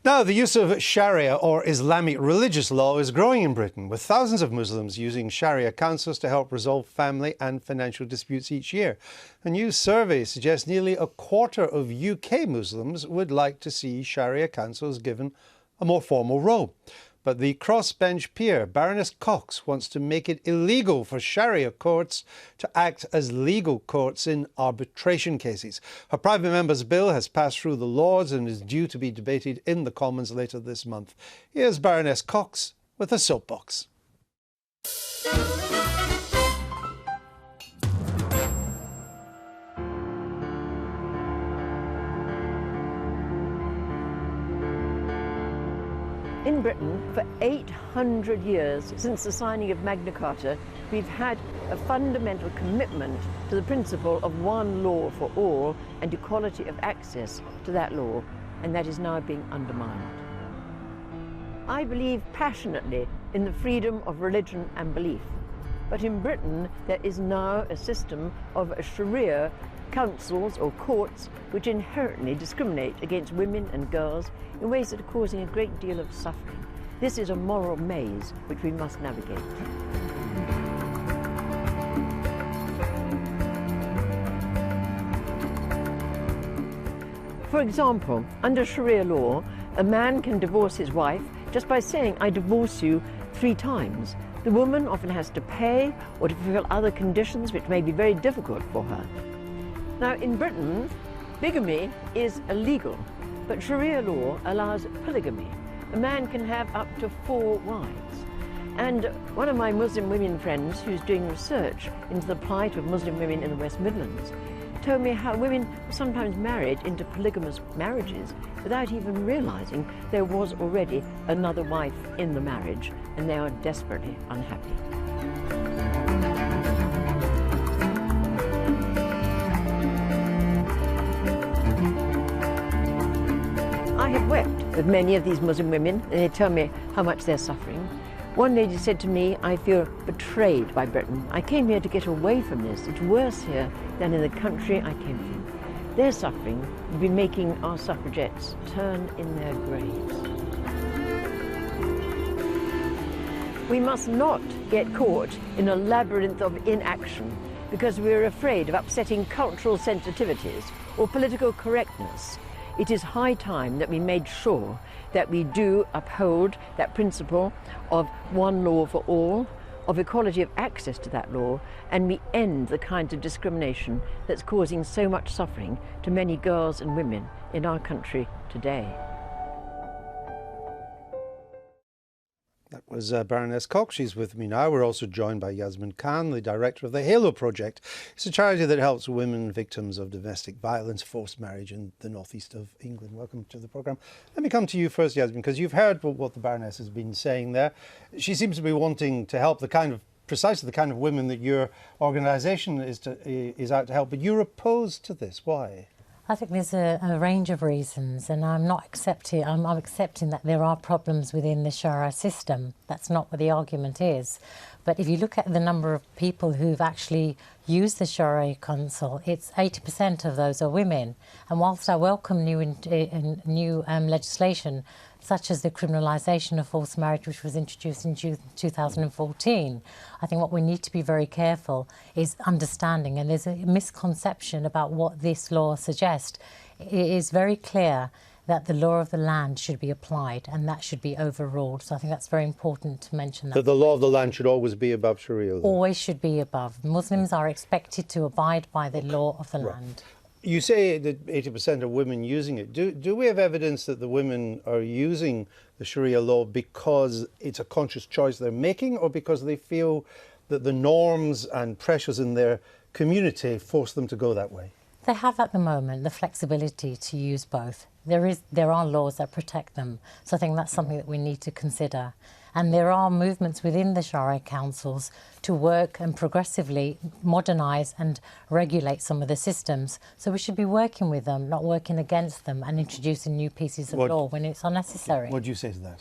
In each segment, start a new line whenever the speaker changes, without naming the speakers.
Now, the use of Sharia or Islamic religious law is growing in Britain, with thousands of Muslims using Sharia councils to help resolve family and financial disputes each year. A new survey suggests nearly a quarter of UK Muslims would like to see Sharia councils given a more formal role. But the crossbench peer, Baroness Cox, wants to make it illegal for Sharia courts to act as legal courts in arbitration cases. Her private member's bill has passed through the Lords and is due to be debated in the Commons later this month. Here's Baroness Cox with a soapbox.
In Britain, for 800 years, since the signing of Magna Carta, we've had a fundamental commitment to the principle of one law for all and equality of access to that law, and that is now being undermined. I believe passionately in the freedom of religion and belief, but in Britain there is now a system of Sharia councils or courts which inherently discriminate against women and girls in ways that are causing a great deal of suffering. This is a moral maze which we must navigate. For example, under Sharia law, a man can divorce his wife just by saying, "I divorce you" 3 times. The woman often has to pay or to fulfill other conditions which may be very difficult for her. Now, in Britain, bigamy is illegal, but Sharia law allows polygamy. A man can have up to 4 wives. And one of my Muslim women friends who's doing research into the plight of Muslim women in the West Midlands told me how women were sometimes married into polygamous marriages without even realizing there was already another wife in the marriage, and they are desperately unhappy. I have wept with many of these Muslim women, and they tell me how much they're suffering. One lady said to me, "I feel betrayed by Britain. I came here to get away from this. It's worse here than in the country I came from." Their suffering will be making our suffragettes turn in their graves. We must not get caught in a labyrinth of inaction because we're afraid of upsetting cultural sensitivities or political correctness. It is high time that we made sure that we do uphold that principle of one law for all, of equality of access to that law, and we end the kind of discrimination that's causing so much suffering to many girls and women in our country today.
That was Baroness Cox. She's with me now. We're also joined by Yasmin Khan, the director of the Halo Project. It's a charity that helps women victims of domestic violence, forced marriage in the northeast of England. Welcome to the programme. Let me come to you first, Yasmin, because you've heard what the Baroness has been saying there. She seems to be wanting to help precisely the kind of women that your organisation is out to help, but you're opposed to this. Why?
I think there's a range of reasons, and I'm accepting that there are problems within the Sharia system. That's not what the argument is. But if you look at the number of people who've actually used the Sharia Council, it's 80% of those are women. And whilst I welcome new legislation, such as the criminalisation of forced marriage, which was introduced in June 2014, I think what we need to be very careful is understanding, and there's a misconception about what this law suggests. It is very clear that the law of the land should be applied, and that should be overruled. So I think that's very important to mention that.
That the law of the land should always be above Sharia law?
Always should be above. Muslims are expected to abide by the law of the land.
You say that 80% of women using it. Do we have evidence that the women are using the Sharia law because it's a conscious choice they're making, or because they feel that the norms and pressures in their community force them to go that way?
They have at the moment the flexibility to use both. There are laws that protect them. So I think that's something that we need to consider. And there are movements within the Sharia councils to work and progressively modernise and regulate some of the systems. So we should be working with them, not working against them and introducing new pieces of law when it's unnecessary.
What do you say to that?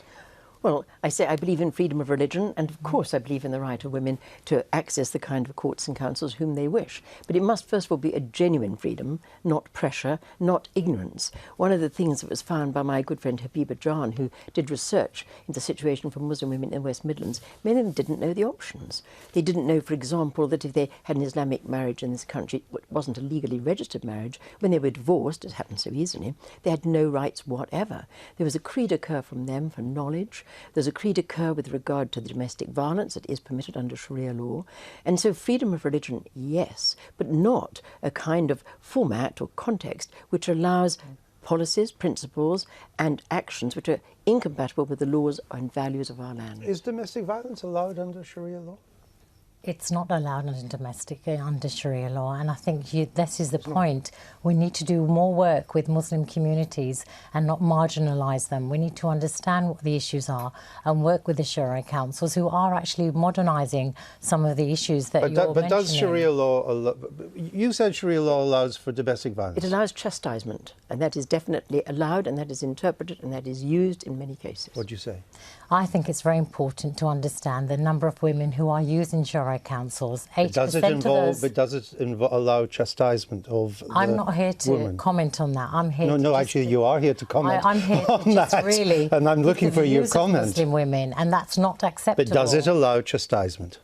Well, I say I believe in freedom of religion, and of course I believe in the right of women to access the kind of courts and councils whom they wish. But it must first of all be a genuine freedom, not pressure, not ignorance. One of the things that was found by my good friend Habiba Jan, who did research into the situation for Muslim women in the West Midlands, many of them didn't know the options. They didn't know, for example, that if they had an Islamic marriage in this country, it wasn't a legally registered marriage, when they were divorced, as happened so easily, they had no rights whatever. There was a cri de coeur from them for knowledge. There's a cri de coeur with regard to the domestic violence that is permitted under Sharia law. And so freedom of religion, yes, but not a kind of format or context which allows policies, principles and actions which are incompatible with the laws and values of our land.
Is domestic violence allowed under Sharia law?
It's not allowed under Sharia law, and I think this is the point. We need to do more work with Muslim communities and not marginalise them. We need to understand what the issues are and work with the Sharia councils who are actually modernising some of the issues that you're mentioning.
But does Sharia law... You said Sharia law allows for domestic violence.
It allows chastisement, and that is definitely allowed, and that is interpreted, and that is used in many cases.
What do you say?
I think it's very important to understand the number of women who are using Sharia councils. 80%
Does it allow chastisement of the
I'm not here to
woman?
Comment on that. I'm here.
No, actually, you are here to comment.
I'm here to
on
just
that,
really.
and I'm looking for your comment.
Muslim women, and that's not acceptable.
But does it allow chastisement?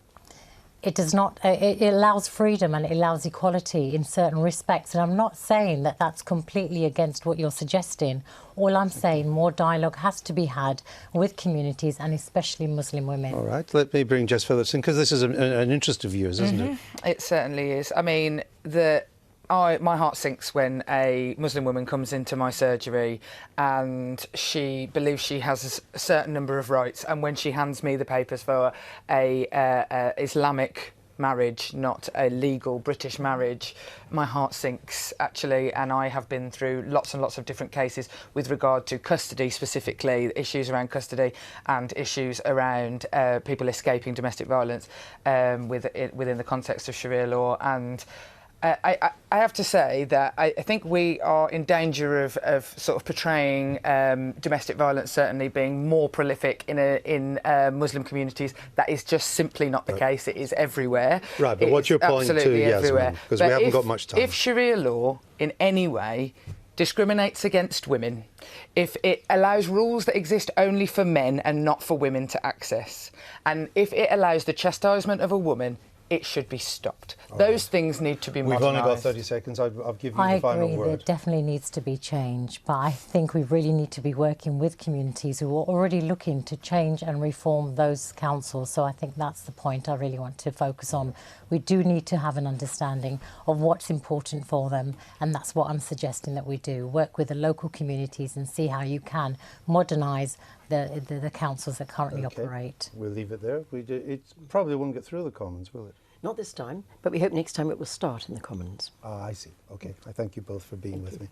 It does not. It allows freedom and it allows equality in certain respects. And I'm not saying that that's completely against what you're suggesting. All I'm saying, more dialogue has to be had with communities and especially Muslim women.
All right, let me bring Jess Phillips in, because this is an interest of yours, isn't it?
It certainly is. I mean, my heart sinks when a Muslim woman comes into my surgery and she believes she has a certain number of rights, and when she hands me the papers for a Islamic marriage, not a legal British marriage, my heart sinks, actually. And I have been through lots and lots of different cases with regard to custody, specifically issues around custody and issues around people escaping domestic violence within the context of Sharia law. And I have to say that I think we are in danger of sort of portraying domestic violence certainly being more prolific in Muslim communities. That is just simply not the case. It is everywhere.
Right, but what's your point to Yasmin? Because we haven't got much time.
If Sharia law in any way discriminates against women, if it allows rules that exist only for men and not for women to access, and if it allows the chastisement of a woman, it should be stopped. Those things need to be modernised.
We've only got 30 seconds. I'll give you the final word.
I agree, there definitely needs to be change, but I think we really need to be working with communities who are already looking to change and reform those councils. So I think that's the point I really want to focus on. We do need to have an understanding of what's important for them, and that's what I'm suggesting that we do. Work with the local communities and see how you can modernise the councils that currently operate.
We'll leave it there. It probably won't get through the Commons, will it?
Not this time, but we hope next time it will start in the Commons.
Ah, I see. OK. I thank you both for being with me.